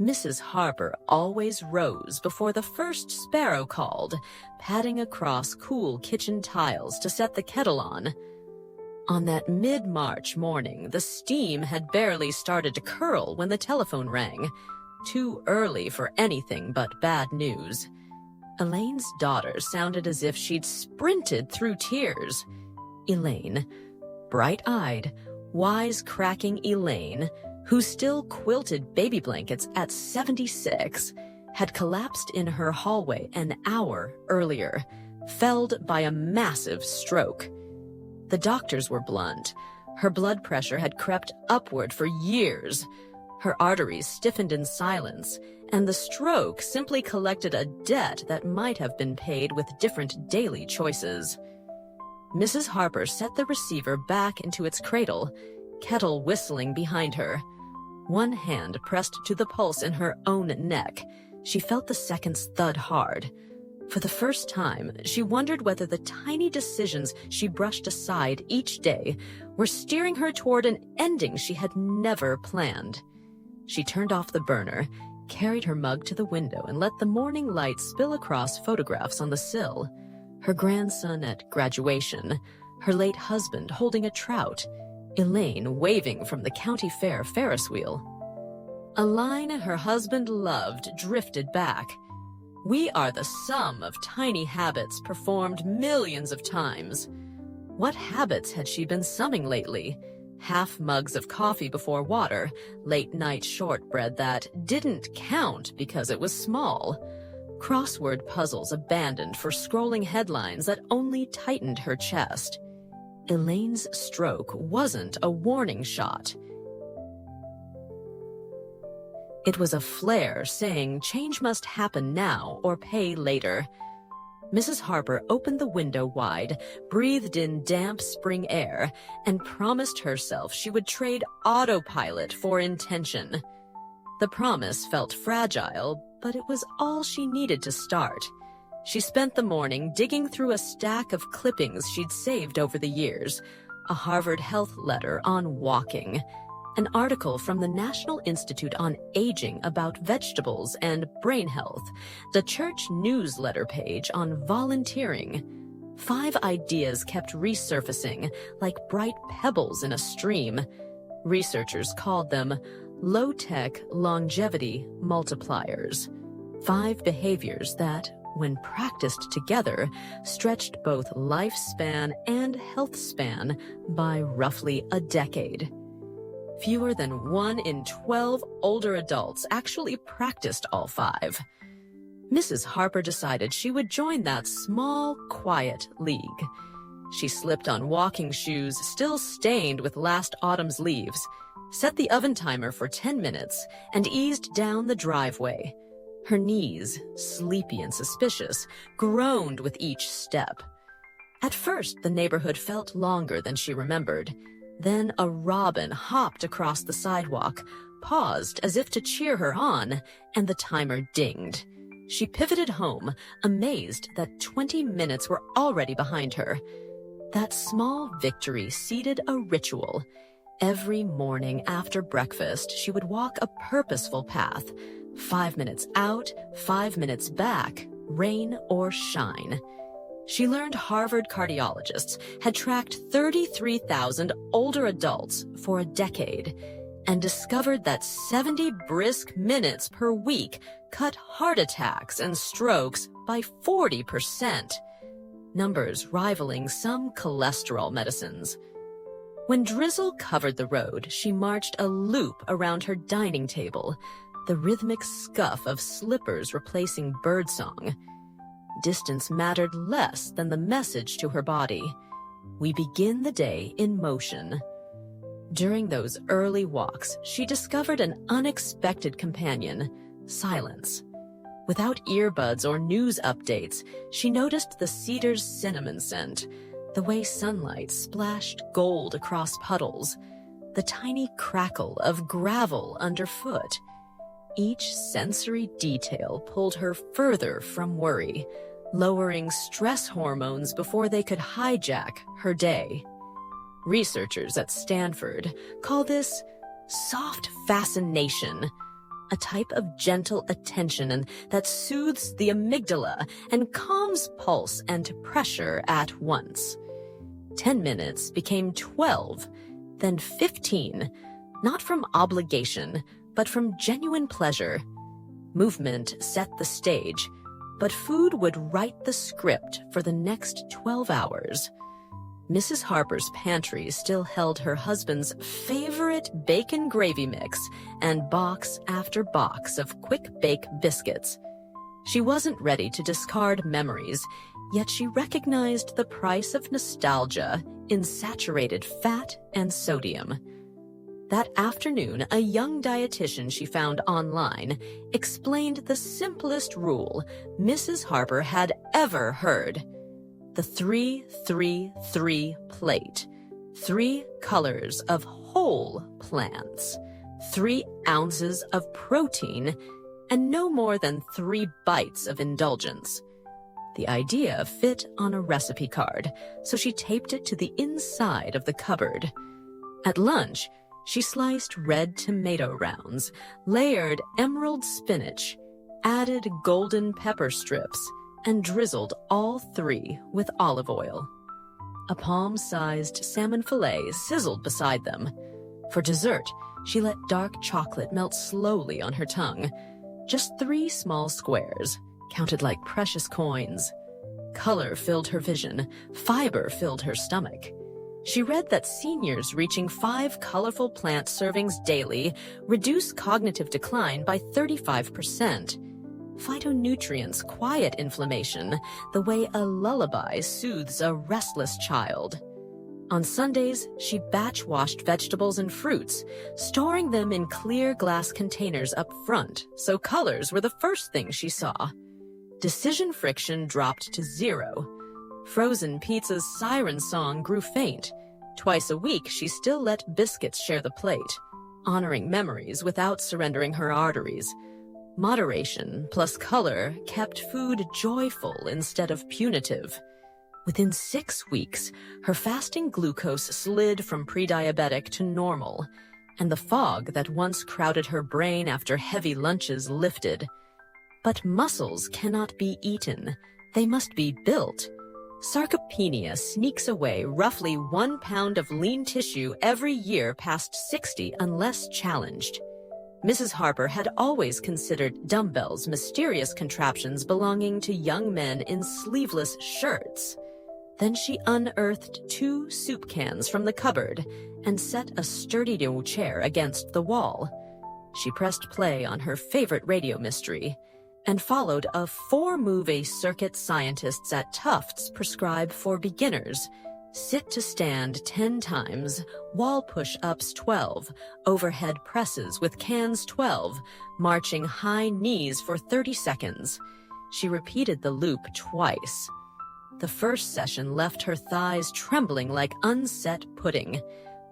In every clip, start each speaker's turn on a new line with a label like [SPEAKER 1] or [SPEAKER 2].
[SPEAKER 1] Mrs. Harper always rose before the first sparrow called, padding across cool kitchen tiles to set the kettle on. On that mid-March morning, the steam had barely started to curl when the telephone rang, too early for anything but bad news. Elaine's daughter sounded as if she'd sprinted through tears. Elaine, bright-eyed, wise-cracking Elaine, who still quilted baby blankets at 76, had collapsed in her hallway an hour earlier, felled by a massive stroke. The doctors were blunt. Her blood pressure had crept upward for years. Her arteries stiffened in silence, and the stroke simply collected a debt that might have been paid with different daily choices. Mrs. Harper set the receiver back into its cradle, kettle whistling behind her. One hand pressed to the pulse in her own neck. She felt the seconds thud hard. For the first time, she wondered whether the tiny decisions she brushed aside each day were steering her toward an ending she had never planned. She turned off the burner, carried her mug to the window, and let the morning light spill across photographs on the sill. Her grandson at graduation, her late husband holding a trout, Elaine waving from the county fair Ferris wheel. A line her husband loved drifted back. We are the sum of tiny habits performed millions of times. What habits had she been summing lately? Half mugs of coffee before water, late-night shortbread that didn't count because it was small, crossword puzzles abandoned for scrolling headlines that only tightened her chest. Elaine's stroke wasn't a warning shot. It was a flare saying change must happen now or pay later. Mrs. Harper opened the window wide, breathed in damp spring air, and promised herself she would trade autopilot for intention. The promise felt fragile, but it was all she needed to start. She spent the morning digging through a stack of clippings she'd saved over the years, a Harvard Health letter on walking, an article from the National Institute on Aging about vegetables and brain health, the church newsletter page on volunteering. 5 ideas kept resurfacing like bright pebbles in a stream. Researchers called them low-tech longevity multipliers. 5 behaviors that, when practiced together, stretched both lifespan and health span by roughly a decade. Fewer than 1 in 12 older adults actually practiced all 5. Mrs. Harper decided she would join that small, quiet league. She slipped on walking shoes still stained with last autumn's leaves, set the oven timer for 10 minutes, and eased down the driveway. Her knees, sleepy and suspicious, groaned with each step. At first, the neighborhood felt longer than she remembered. Then a robin hopped across the sidewalk, paused as if to cheer her on, and the timer dinged. She pivoted home, amazed that 20 minutes were already behind her. That small victory seeded a ritual. Every morning after breakfast, she would walk a purposeful path. 5 minutes out, 5 minutes back, rain or shine. She learned Harvard cardiologists had tracked 33,000 older adults for a decade and discovered that 70 brisk minutes per week cut heart attacks and strokes by 40%, numbers rivaling some cholesterol medicines. When drizzle covered the road, she marched a loop around her dining table, the rhythmic scuff of slippers replacing birdsong. Distance mattered less than the message to her body. We begin the day in motion. During those early walks, she discovered an unexpected companion, silence. Without earbuds or news updates, she noticed the cedar's cinnamon scent, the way sunlight splashed gold across puddles, the tiny crackle of gravel underfoot. Each sensory detail pulled her further from worry, lowering stress hormones before they could hijack her day. Researchers at Stanford call this soft fascination, a type of gentle attention and that soothes the amygdala and calms pulse and pressure at once. 10 minutes became 12, then 15, not from obligation, but from genuine pleasure. Movement set the stage, but food would write the script for the next 12 hours. Mrs. Harper's pantry still held her husband's favorite bacon gravy mix and box after box of quick-bake biscuits. She wasn't ready to discard memories, yet she recognized the price of nostalgia in saturated fat and sodium. That afternoon, a young dietitian she found online explained the simplest rule Mrs. Harper had ever heard. The 3-3-3 plate. 3 colors of whole plants, 3 ounces of protein, and no more than 3 bites of indulgence. The idea fit on a recipe card, so she taped it to the inside of the cupboard. At lunch, she sliced red tomato rounds, layered emerald spinach, added golden pepper strips, and drizzled all 3 with olive oil. A palm-sized salmon fillet sizzled beside them. For dessert, she let dark chocolate melt slowly on her tongue. Just 3 small squares, counted like precious coins. Color filled her vision, fiber filled her stomach. She read that seniors reaching 5 colorful plant servings daily reduce cognitive decline by 35%. Phytonutrients quiet inflammation the way a lullaby soothes a restless child. On Sundays, she batch-washed vegetables and fruits, storing them in clear glass containers up front, so colors were the first thing she saw. Decision friction dropped to 0. Frozen pizza's siren song grew faint. Twice a week, she still let biscuits share the plate, honoring memories without surrendering her arteries. Moderation plus color kept food joyful instead of punitive. Within 6 weeks, her fasting glucose slid from pre-diabetic to normal, and the fog that once crowded her brain after heavy lunches lifted. But muscles cannot be eaten. They must be built. Sarcopenia sneaks away roughly 1 pound of lean tissue every year past 60 unless challenged. Mrs. Harper had always considered dumbbells mysterious contraptions belonging to young men in sleeveless shirts. Then she unearthed 2 soup cans from the cupboard and set a sturdy new chair against the wall. She pressed play on her favorite radio mystery and followed a 4-movie circuit scientists at Tufts prescribe for beginners. Sit to stand 10 times, wall push-ups 12, overhead presses with cans 12, marching high knees for 30 seconds. She repeated the loop twice. The first session left her thighs trembling like unset pudding.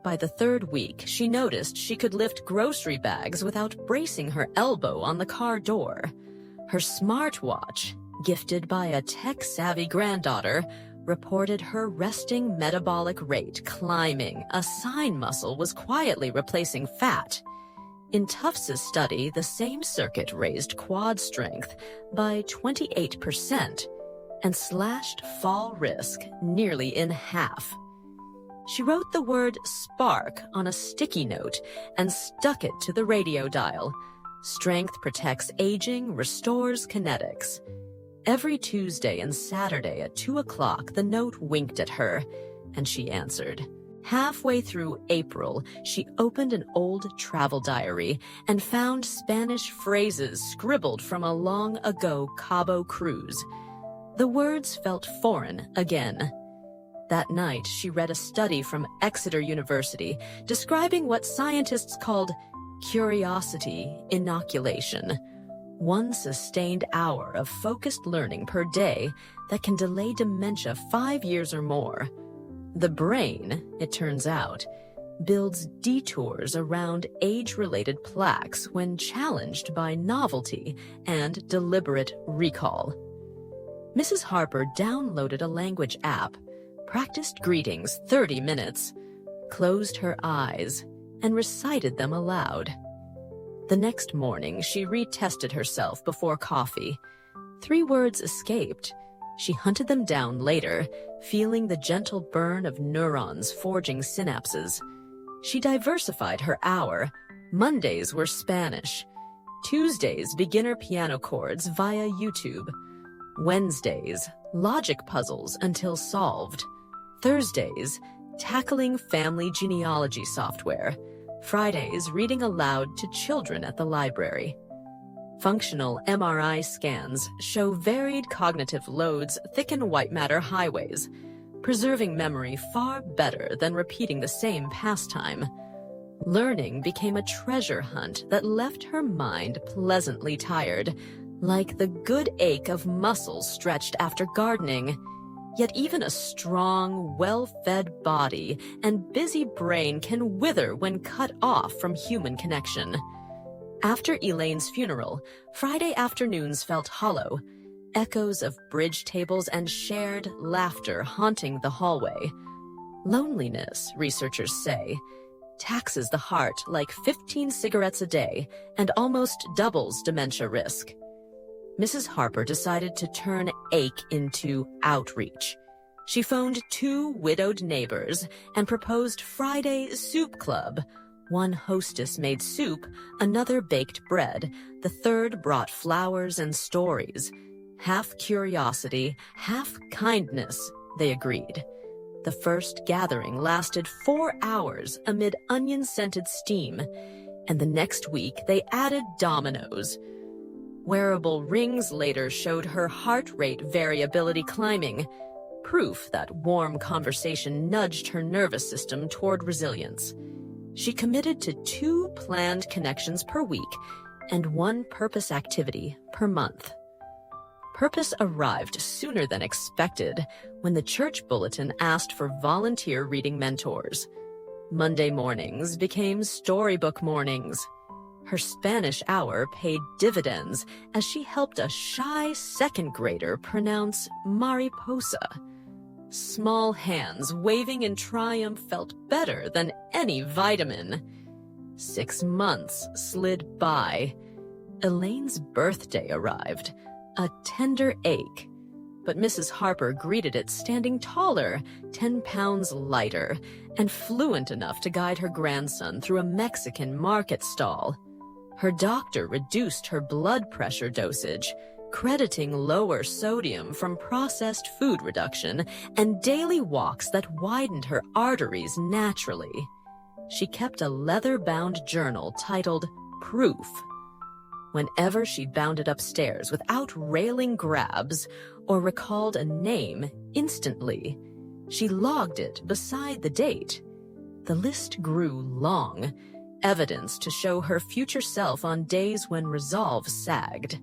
[SPEAKER 1] By the 3rd week, she noticed she could lift grocery bags without bracing her elbow on the car door. Her smartwatch, gifted by a tech-savvy granddaughter, reported her resting metabolic rate climbing. A sign muscle was quietly replacing fat. In Tufts' study, the same circuit raised quad strength by 28% and slashed fall risk nearly in half. She wrote the word spark on a sticky note and stuck it to the radio dial. Strength protects aging, restores kinetics. Every Tuesday and Saturday at 2 o'clock, the note winked at her, and she answered. Halfway through April, she opened an old travel diary and found Spanish phrases scribbled from a long-ago Cabo cruise. The words felt foreign again. That night, she read a study from Exeter University describing what scientists called curiosity inoculation. 1 sustained hour of focused learning per day that can delay dementia 5 years or more. The brain, it turns out, builds detours around age-related plaques when challenged by novelty and deliberate recall. Mrs. Harper downloaded a language app, practiced greetings 30 minutes, closed her eyes, and recited them aloud. The next morning, she retested herself before coffee. 3 words escaped. She hunted them down later, feeling the gentle burn of neurons forging synapses. She diversified her hour. Mondays were Spanish. Tuesdays, beginner piano chords via YouTube. Wednesdays, logic puzzles until solved. Thursdays, tackling family genealogy software. Fridays, reading aloud to children at the library. Functional MRI scans show varied cognitive loads thicken white matter highways, preserving memory far better than repeating the same pastime. Learning became a treasure hunt that left her mind pleasantly tired, like the good ache of muscles stretched after gardening. Yet even a strong, well-fed body and busy brain can wither when cut off from human connection. After Elaine's funeral, Friday afternoons felt hollow, echoes of bridge tables and shared laughter haunting the hallway. Loneliness, researchers say, taxes the heart like 15 cigarettes a day and almost doubles dementia risk. Mrs. Harper decided to turn ache into outreach. She phoned 2 widowed neighbors and proposed Friday Soup Club. One hostess made soup, another baked bread, the third brought flowers and stories. Half curiosity, half kindness, they agreed. The first gathering lasted 4 hours amid onion-scented steam, and the next week they added dominoes. Wearable rings later showed her heart rate variability climbing, proof that warm conversation nudged her nervous system toward resilience. She committed to 2 planned connections per week and 1 purpose activity per month. Purpose arrived sooner than expected when the church bulletin asked for volunteer reading mentors. Monday mornings became storybook mornings. Her Spanish hour paid dividends as she helped a shy second grader pronounce mariposa. Small hands waving in triumph felt better than any vitamin. 6 months slid by. Elaine's birthday arrived, a tender ache. But Mrs. Harper greeted it standing taller, 10 pounds lighter, and fluent enough to guide her grandson through a Mexican market stall. Her doctor reduced her blood pressure dosage, crediting lower sodium from processed food reduction and daily walks that widened her arteries naturally. She kept a leather-bound journal titled Proof. Whenever she bounded upstairs without railing grabs or recalled a name instantly, she logged it beside the date. The list grew long, evidence to show her future self on days when resolve sagged.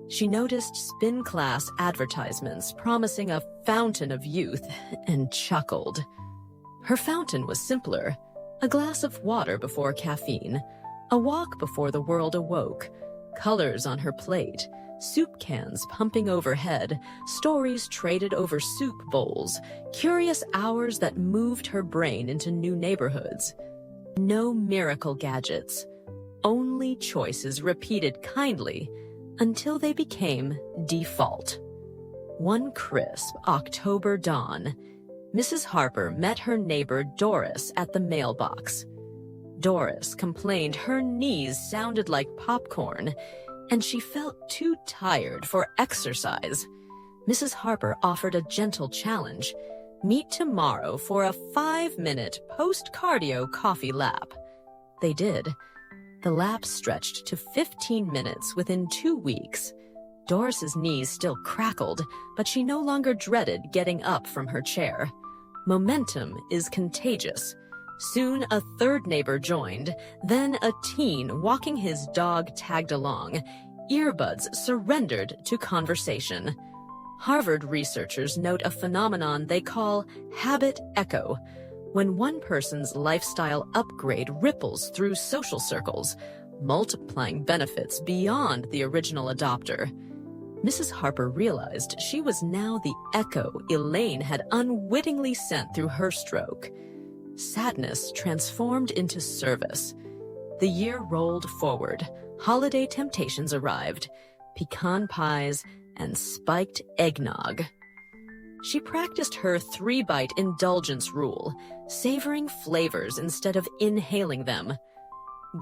[SPEAKER 1] She noticed spin class advertisements promising a fountain of youth and chuckled. Her fountain was simpler: a glass of water before caffeine, a walk before the world awoke, colors on her plate, soup cans pumping overhead, stories traded over soup bowls, curious hours that moved her brain into new neighborhoods. No miracle gadgets, only choices repeated kindly until they became default. One crisp October dawn, Mrs. Harper met her neighbor Doris at the mailbox. Doris complained her knees sounded like popcorn, and she felt too tired for exercise. Mrs. Harper offered a gentle challenge: meet tomorrow for a 5-minute post-cardio coffee lap. They did. The lap stretched to 15 minutes within 2 weeks. Doris's knees still crackled, but she no longer dreaded getting up from her chair. Momentum is contagious. Soon a third neighbor joined, then a teen walking his dog tagged along. Earbuds surrendered to conversation. Harvard researchers note a phenomenon they call habit echo, when one person's lifestyle upgrade ripples through social circles, multiplying benefits beyond the original adopter. Mrs. Harper realized she was now the echo Elaine had unwittingly sent through her stroke. Sadness transformed into service. The year rolled forward, holiday temptations arrived: pecan pies and spiked eggnog. She practiced her 3-bite indulgence rule, savoring flavors instead of inhaling them.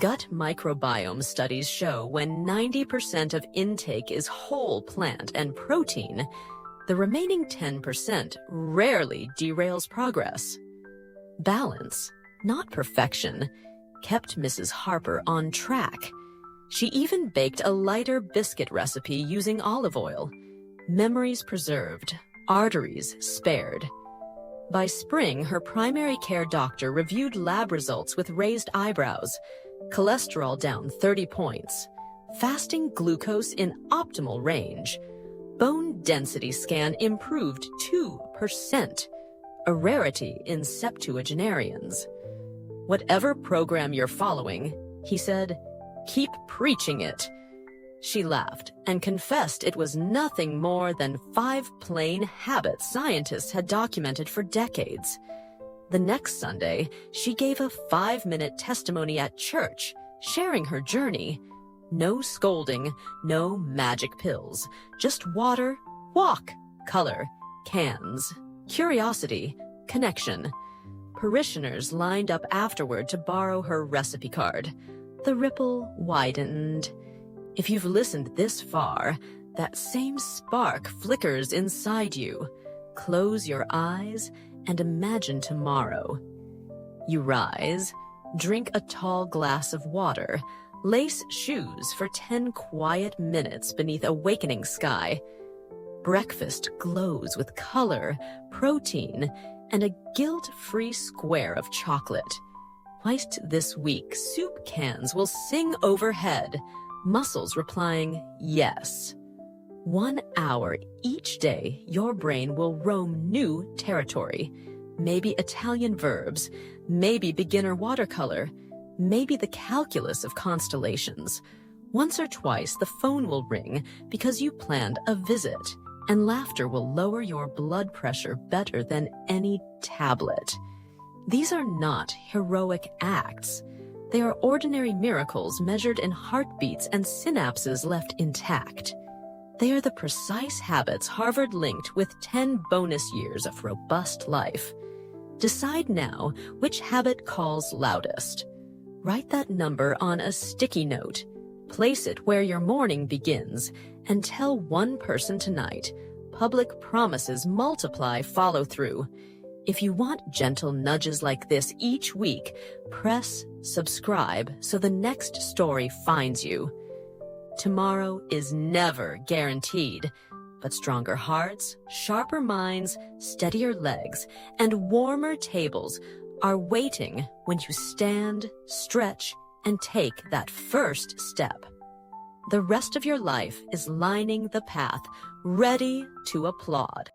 [SPEAKER 1] Gut microbiome studies show when 90% of intake is whole plant and protein, the remaining 10% rarely derails progress. Balance, not perfection, kept Mrs. Harper on track. She even baked a lighter biscuit recipe using olive oil. Memories preserved, arteries spared. By spring, her primary care doctor reviewed lab results with raised eyebrows, cholesterol down 30 points, fasting glucose in optimal range, bone density scan improved 2%, a rarity in septuagenarians. "Whatever program you're following," he said, "keep preaching it." She laughed and confessed it was nothing more than 5 plain habits scientists had documented for decades. The next Sunday, she gave a 5-minute testimony at church, sharing her journey. No scolding, no magic pills, just water, walk, color, cans, curiosity, connection. Parishioners lined up afterward to borrow her recipe card. The ripple widened. If you've listened this far, that same spark flickers inside you. Close your eyes and imagine tomorrow. You rise, drink a tall glass of water, lace shoes for 10 quiet minutes beneath awakening sky. Breakfast glows with color, protein, and a guilt-free square of chocolate. Twice this week, soup cans will sing overhead, muscles replying yes. 1 hour each day, your brain will roam new territory. Maybe Italian verbs, maybe beginner watercolor, maybe the calculus of constellations. Once or twice, the phone will ring because you planned a visit, and laughter will lower your blood pressure better than any tablet. These are not heroic acts. They are ordinary miracles measured in heartbeats and synapses left intact. They are the precise habits Harvard linked with 10 bonus years of robust life. Decide now which habit calls loudest. Write that number on a sticky note. Place it where your morning begins, and tell one person tonight, public promises multiply follow-through. If you want gentle nudges like this each week, press subscribe so the next story finds you. Tomorrow is never guaranteed, but stronger hearts, sharper minds, steadier legs, and warmer tables are waiting when you stand, stretch, and take that first step. The rest of your life is lining the path, ready to applaud.